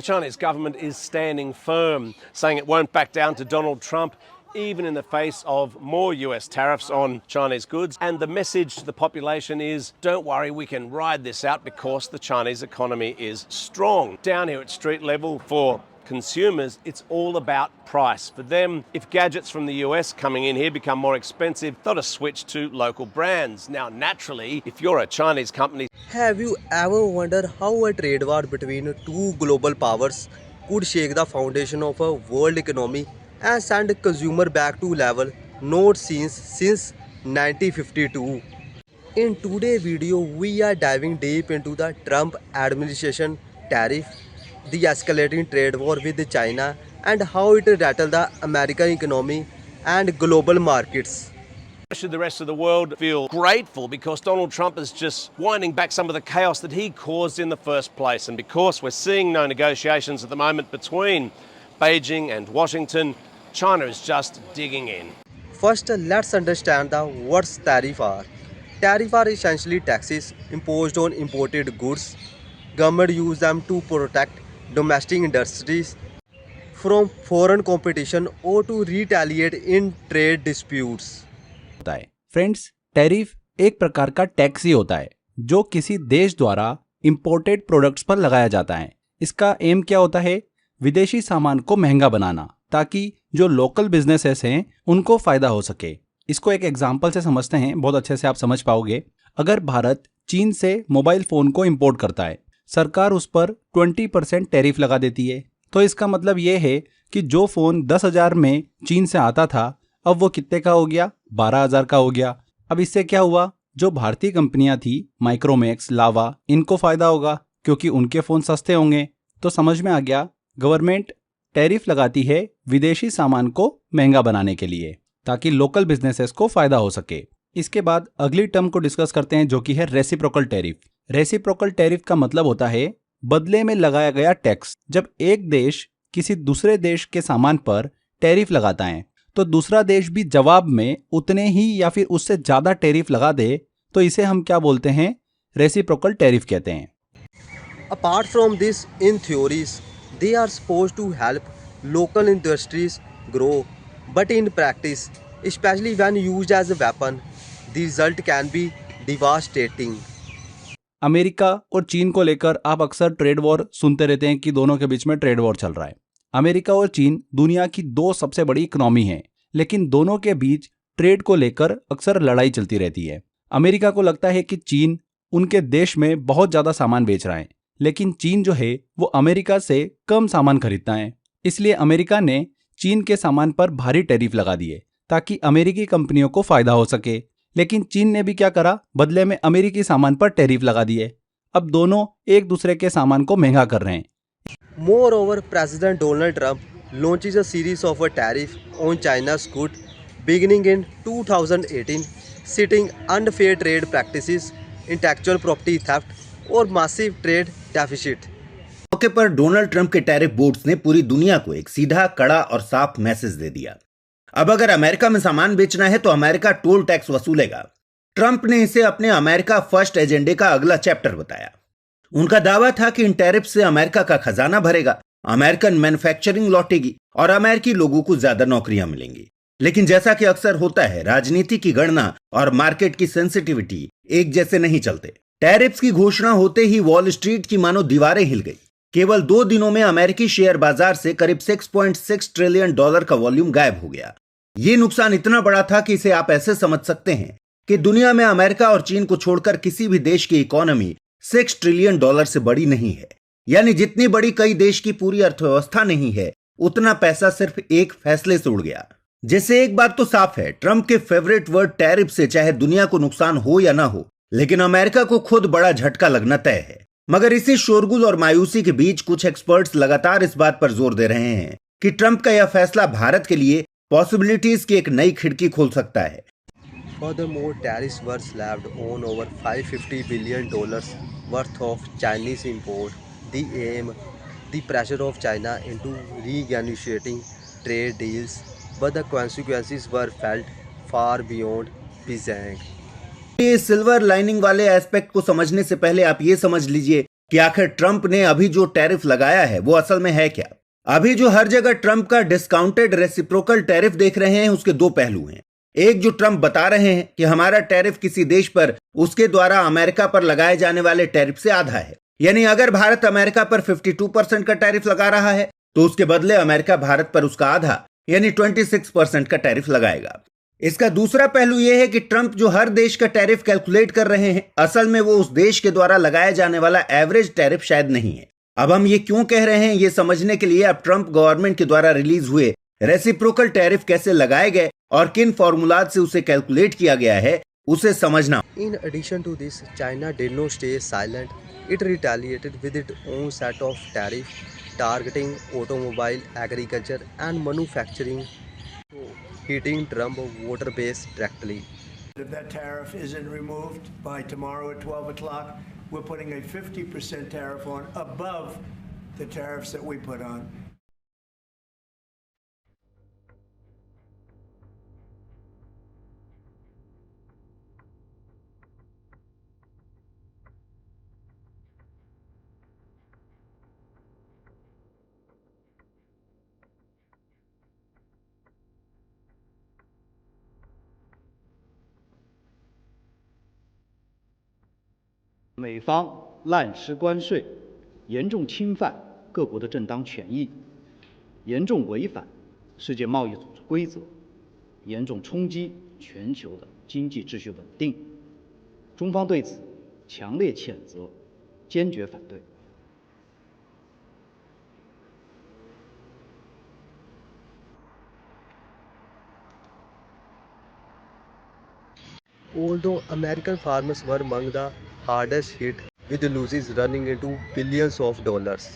The Chinese government is standing firm, saying it won't back down to Donald Trump, even in the face of more US tariffs on Chinese goods. And the message to the population is, don't worry, we can ride this out because the Chinese economy is strong. Down here at street level for consumers, it's all about price. For them, if gadgets from the US coming in here become more expensive, they'll just switch to local brands. Now, naturally, if you're a Chinese company, Have you ever wondered how a trade war between two global powers could shake the foundation of a world economy and send consumer back to level not seen since 1952? In today's video, we are diving deep into the Trump administration tariff, the escalating trade war with China, and how it rattled the American economy and global markets. should the rest of the world feel grateful because Donald Trump is just winding back some of the chaos that he caused in the first place. And because we're seeing no negotiations at the moment between Beijing and Washington, China is just digging in. First, let's understand the words tariff are. Tariff are essentially taxes imposed on imported goods. Government use them to protect domestic industries from foreign competition or to retaliate in trade disputes. होता है friends, tariff एक प्रकार का tax ही होता है जो किसी देश द्वारा इंपोर्टेड प्रोडक्ट्स पर लगाया जाता है। इसका एम क्या होता है? विदेशी सामान को महंगा बनाना ताकि जो लोकल बिजनेसेस हैं उनको फायदा हो सके। इसको एक एग्जांपल से समझते हैं, बहुत अच्छे से आप समझ पाओगे। अगर भारत चीन से मोबाइल फोन को इंपोर्ट करता है, सरकार उस पर 20% टैरिफ लगा देती है, तो इसका मतलब ये है कि जो फोन 10,000 में चीन से आता था अब वो कितने का हो गया? 12,000 का हो गया। अब इससे क्या हुआ? जो भारतीय कंपनियां थी, माइक्रोमैक्स, लावा, इनको फायदा होगा क्योंकि उनके फोन सस्ते होंगे। तो समझ में आ गया, गवर्नमेंट टैरिफ लगाती है विदेशी सामान को महंगा बनाने के लिए ताकि लोकल बिजनेसेस को फायदा हो सके। इसके बाद अगली टर्म को डिस्कस करते हैं जो कि है रेसिप्रोकल टैरिफ। रेसिप्रोकल टैरिफ का मतलब होता है बदले में लगाया गया टैक्स। जब एक देश किसी दूसरे देश के सामान पर टैरिफ लगाता है तो दूसरा देश भी जवाब में उतने ही या फिर उससे ज्यादा टैरिफ लगा दे तो इसे हम क्या बोलते हैं? रेसिप्रोकल टैरिफ कहते हैं। Apart from this, in theories, they are supposed to help local industries grow, but in practice, especially when used as a weapon, the result can be devastating. America और चीन को लेकर आप अक्सर ट्रेड वॉर सुनते रहते हैं कि दोनों के बीच में ट्रेड वॉर चल रहा है। अमेरिका और चीन दुनिया की दो सबसे बड़ी इकोनॉमी है, लेकिन दोनों के बीच ट्रेड को लेकर अक्सर लड़ाई चलती रहती है। अमेरिका को लगता है कि चीन उनके देश में बहुत ज्यादा सामान बेच रहा है, लेकिन चीन जो है वो अमेरिका से कम सामान खरीदता है। इसलिए अमेरिका ने चीन के सामान पर भारी टैरिफ लगा दिए ताकि अमेरिकी कंपनियों को फायदा हो सके। लेकिन चीन ने भी क्या करा? बदले में अमेरिकी सामान पर टैरिफ लगा दिए। अब दोनों एक दूसरे के सामान को महंगा कर रहे हैं। Moreover, President Donald Trump launches a series of a tariff on China's goods beginning in 2018, citing unfair trade practices, intellectual property theft, और massive trade deficit. मौके पर डोनाल्ड ट्रंप के टैरिफ बोर्ड्स ने पूरी दुनिया को एक सीधा, कड़ा और साफ मैसेज दे दिया। अब अगर अमेरिका में सामान बेचना है तो अमेरिका टोल टैक्स वसूलेगा। ट्रंप ने इसे अपने अमेरिका फर्स्ट एजेंडे का अगला चैप्टर बताया। उनका दावा था कि इन टैरिफ से अमेरिका का खजाना भरेगा, अमेरिकन मैन्युफैक्चरिंग लौटेगी और अमेरिकी लोगों को ज्यादा नौकरियां मिलेंगी। लेकिन जैसा कि अक्सर होता है, राजनीति की गणना और मार्केट की सेंसिटिविटी एक जैसे नहीं चलते। टैरिफ्स की घोषणा होते ही वॉल स्ट्रीट की मानो दीवारें हिल गई। केवल 2 दिनों में अमेरिकी शेयर बाजार से करीब $6.6 ट्रिलियन का वॉल्यूम गायब हो गया। ये नुकसान इतना बड़ा था कि इसे आप ऐसे समझ सकते हैं कि दुनिया में अमेरिका और चीन को छोड़कर किसी भी देश की इकोनॉमी $6 ट्रिलियन से बड़ी नहीं है। यानी जितनी बड़ी कई देश की पूरी अर्थव्यवस्था नहीं है, उतना पैसा सिर्फ एक फैसले से उड़ गया। जैसे एक बात तो साफ है, ट्रंप के फेवरेट वर्ड टैरिफ से चाहे दुनिया को नुकसान हो या ना हो, लेकिन अमेरिका को खुद बड़ा झटका लगना तय है। मगर इसी शोरगुल और मायूसी के बीच कुछ एक्सपर्ट्स लगातार इस बात पर जोर दे रहे हैं कि ट्रंप का यह फैसला भारत के लिए पॉसिबिलिटीज की एक नई खिड़की खोल सकता है। Furthermore, tariffs were slapped on over $550 billion worth of Chinese import. The aim, the pressure of China into renegotiating trade deals, but the consequences were felt far beyond Beijing. ये सिल्वर लाइनिंग वाले aspect को समझने से पहले आप ये समझ लीजिए कि आखिर ट्रंप ने अभी जो टैरिफ लगाया है वो असल में है क्या। अभी जो हर जगह ट्रंप का डिस्काउंटेड रेसिप्रोकल टैरिफ देख रहे हैं उसके दो पहलू हैं। एक, जो ट्रंप बता रहे हैं कि हमारा टैरिफ किसी देश पर उसके द्वारा अमेरिका पर लगाए जाने वाले टैरिफ से आधा है, यानी अगर भारत अमेरिका पर 52% का टैरिफ लगा रहा है तो उसके बदले अमेरिका भारत पर उसका आधा यानी 26% का टैरिफ लगाएगा। इसका दूसरा पहलू यह है कि ट्रंप जो हर देश का टैरिफ कैलकुलेट कर रहे हैं, असल में वो उस देश के द्वारा लगाया जाने वाला एवरेज टैरिफ शायद नहीं है। अब हम ये क्यों कह रहे हैं, ये समझने के लिए अब ट्रंप गवर्नमेंट के द्वारा रिलीज हुए रेसिप्रोकल टैरिफ कैसे लगाए गए और किन फॉर्मूलाज से उसे कैलकुलेट किया गया है उसे समझना। In addition to this, China did not stay silent. It retaliated with its own set of tariffs targeting automobile, agriculture and manufacturing, hitting Trump voter base directly. If that tariff isn't removed by tomorrow at 12 o'clock, we're putting a 50% tariff on above the tariffs that we put on. "美方滥施关税，严重侵犯各国的正当权益，严重违反世界贸易组织规则，严重冲击全球的经济秩序稳定。中方对此强烈谴责，坚决反对。" Although American farmers were among the hardest hit, with losses running into billions of dollars.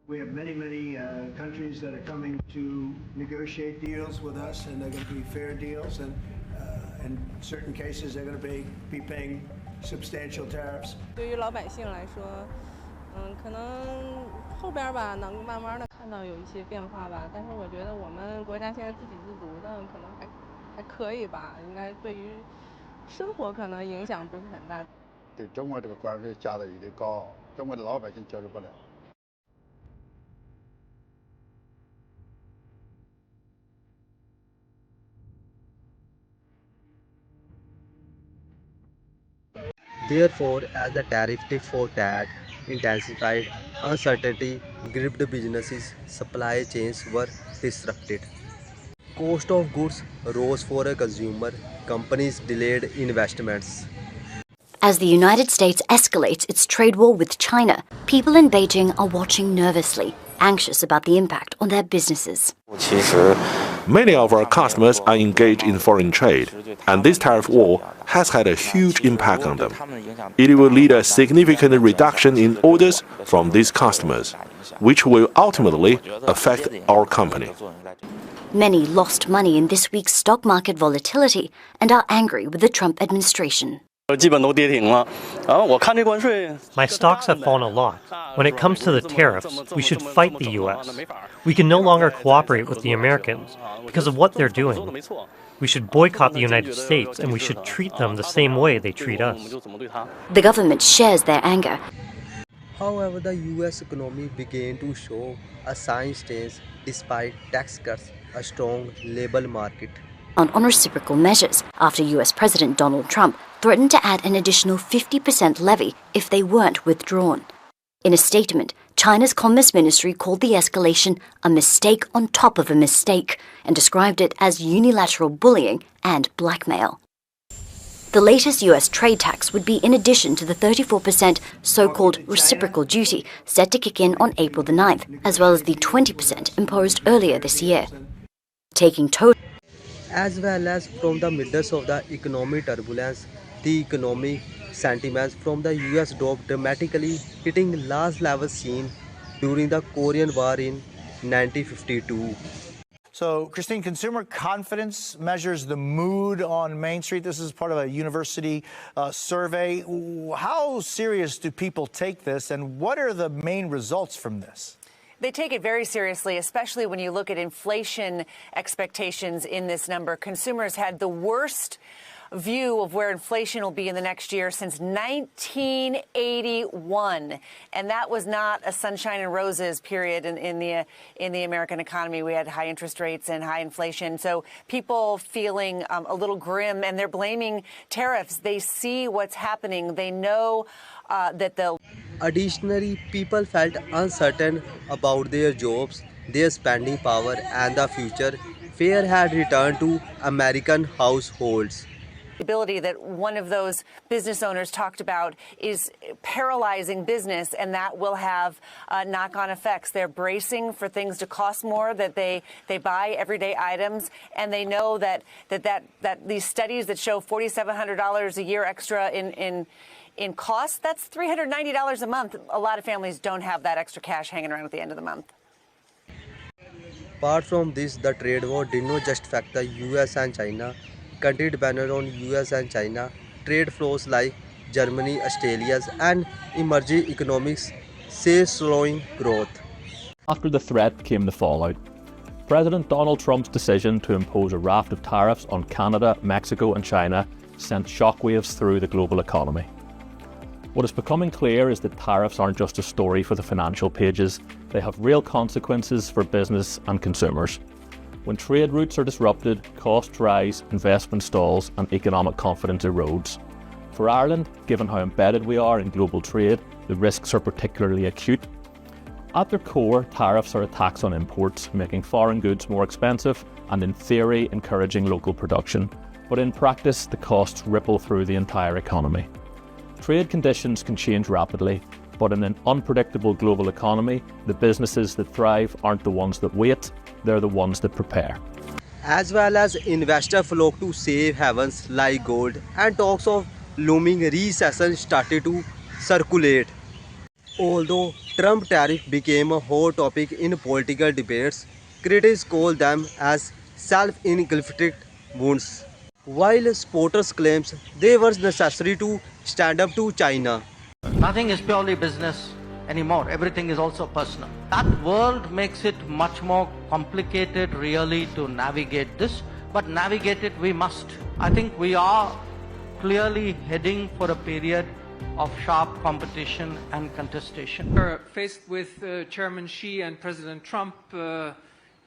We have many countries that are coming to negotiate deals with us, and they're going to be fair deals, and in certain cases they're going to be paying substantial tariffs. 对于老百姓来说，可能后边吧能慢慢的看到有一些变化吧，但是我觉得我们国家现在自给自足的，可能还可以吧，应该对于生活可能影响不是很大。对中国这个关税加的有点高，中国的老百姓接受不了。Therefore, as the tariff tit for tat intensified, uncertainty gripped businesses, supply chains were disrupted. Cost of goods rose for a consumer, companies delayed investments. As the United States escalates its trade war with China, people in Beijing are watching nervously, anxious about the impact on their businesses. Many of our customers are engaged in foreign trade, and this tariff war has had a huge impact on them. It will lead a significant reduction in orders from these customers, which will ultimately affect our company. Many lost money in this week's stock market volatility and are angry with the Trump administration. My stocks have fallen a lot. When it comes to the tariffs, we should fight the U.S. We can no longer cooperate with the Americans because of what they're doing. We should boycott the United States and we should treat them the same way they treat us. The government shares their anger. However, the US economy began to show a sign stance despite tax cuts, a strong labor market. On reciprocal measures after US President Donald Trump threatened to add an additional 50% levy if they weren't withdrawn. In a statement, China's Commerce Ministry called the escalation a mistake on top of a mistake and described it as unilateral bullying and blackmail. The latest US trade tax would be in addition to the 34% so-called reciprocal duty set to kick in on April the 9th, as well as the 20% imposed earlier this year. Taking total As well as from the midst of the economic turbulence, the economic sentiments from the US dropped dramatically, hitting last levels seen during the Korean War in 1952. So, Christine, consumer confidence measures the mood on Main Street. This is part of a university survey. How serious do people take this, and what are the main results from this? They take it very seriously, especially when you look at inflation expectations in this number. Consumers had the worst view of where inflation will be in the next year since 1981, and that was not a sunshine and roses period in the American economy. We had high interest rates and high inflation, so people feeling a little grim, and they're blaming tariffs. They see what's happening. They know that the Additionally, people felt uncertain about their jobs, their spending power, and the future. Fear had returned to American households. ability that one of those business owners talked about is paralyzing business, and that will have knock-on effects. They're bracing for things to cost more, that they buy everyday items, and they know that these studies that show $4,700 a year extra in cost, that's $390 a month. A lot of families don't have that extra cash hanging around at the end of the month. Apart from this, the trade war did not just affect the US and China. Countries dependent on US and China trade flows like Germany, Australia, and emerging economics say slowing growth. After the threat came the fallout. President Donald Trump's decision to impose a raft of tariffs on Canada, Mexico, and China sent shockwaves through the global economy. What is becoming clear is that tariffs aren't just a story for the financial pages, they have real consequences for business and consumers. When trade routes are disrupted, costs rise, investment stalls, and economic confidence erodes. For Ireland, given how embedded we are in global trade, the risks are particularly acute. At their core, tariffs are a tax on imports, making foreign goods more expensive and, in theory, encouraging local production. But in practice, the costs ripple through the entire economy. Trade conditions can change rapidly, but in an unpredictable global economy, the businesses that thrive aren't the ones that wait, they're the ones that prepare. As well as investor flock to safe havens like gold, and talks of looming recession started to circulate. Although Trump tariff became a hot topic in political debates, critics call them as self-inflicted wounds, while supporters claims they were necessary to stand up to China. Nothing is purely business anymore. Everything is also personal. That world makes it much more complicated really to navigate this, but navigate it we must. I think we are clearly heading for a period of sharp competition and contestation. Faced with Chairman Xi and President Trump,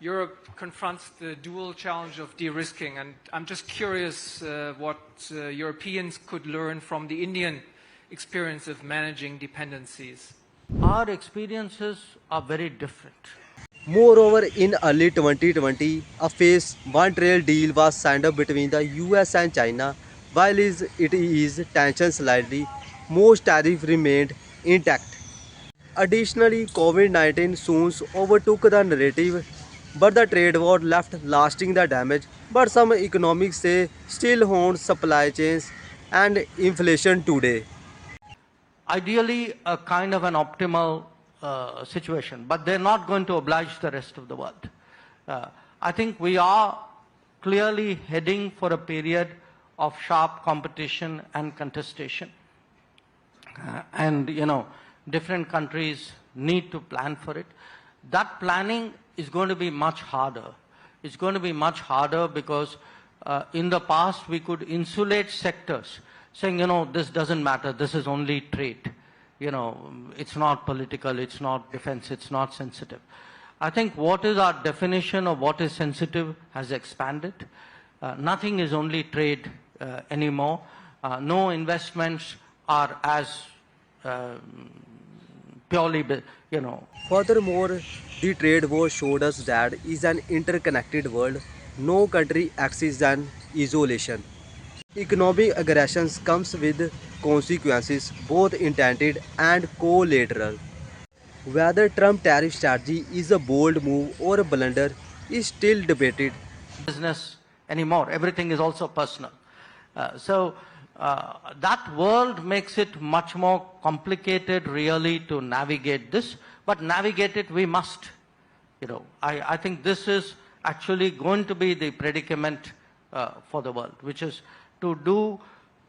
Europe confronts the dual challenge of de-risking, and I'm just curious what Europeans could learn from the Indian experience of managing dependencies. Our experiences are very different. Moreover, in early 2020, a phase one trade deal was signed up between the US and China. While it eased tensions slightly, most tariffs remained intact. Additionally, COVID-19 soon overtook the narrative, but the trade war left lasting the damage. But some economics say still haunts supply chains and inflation today. Ideally, a kind of an optimal situation, but they're not going to oblige the rest of the world. I think we are clearly heading for a period of sharp competition and contestation. And, different countries need to plan for it. That planning is going to be much harder. It's going to be much harder because in the past we could insulate sectors, saying, this doesn't matter, this is only trade. It's not political, it's not defense, it's not sensitive. I think what is our definition of what is sensitive has expanded. Nothing is only trade anymore. No investments are as purely, Furthermore, the trade war showed us that is an interconnected world. No country exists in isolation. Economic aggressions comes with consequences, both intended and collateral. Whether Trump tariff strategy is a bold move or a blunder is still debated. Business anymore. Everything is also personal. That world makes it much more complicated really to navigate this, but navigate it we must. I think this is actually going to be the predicament for the world, which is to do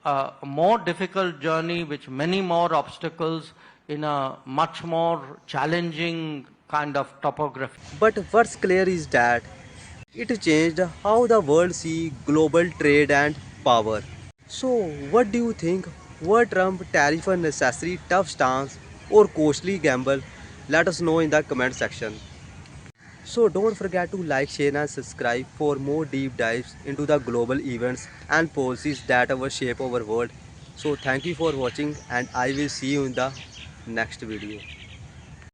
a more difficult journey with many more obstacles in a much more challenging kind of topography. But what's clear is that it changed how the world sees global trade and power. So, what do you think? Were Trump tariff a necessary tough stance or costly gamble? Let us know in the comment section. So don't forget to like, share and subscribe for more deep dives into the global events and policies that will shape our world. So thank you for watching and I will see you in the next video.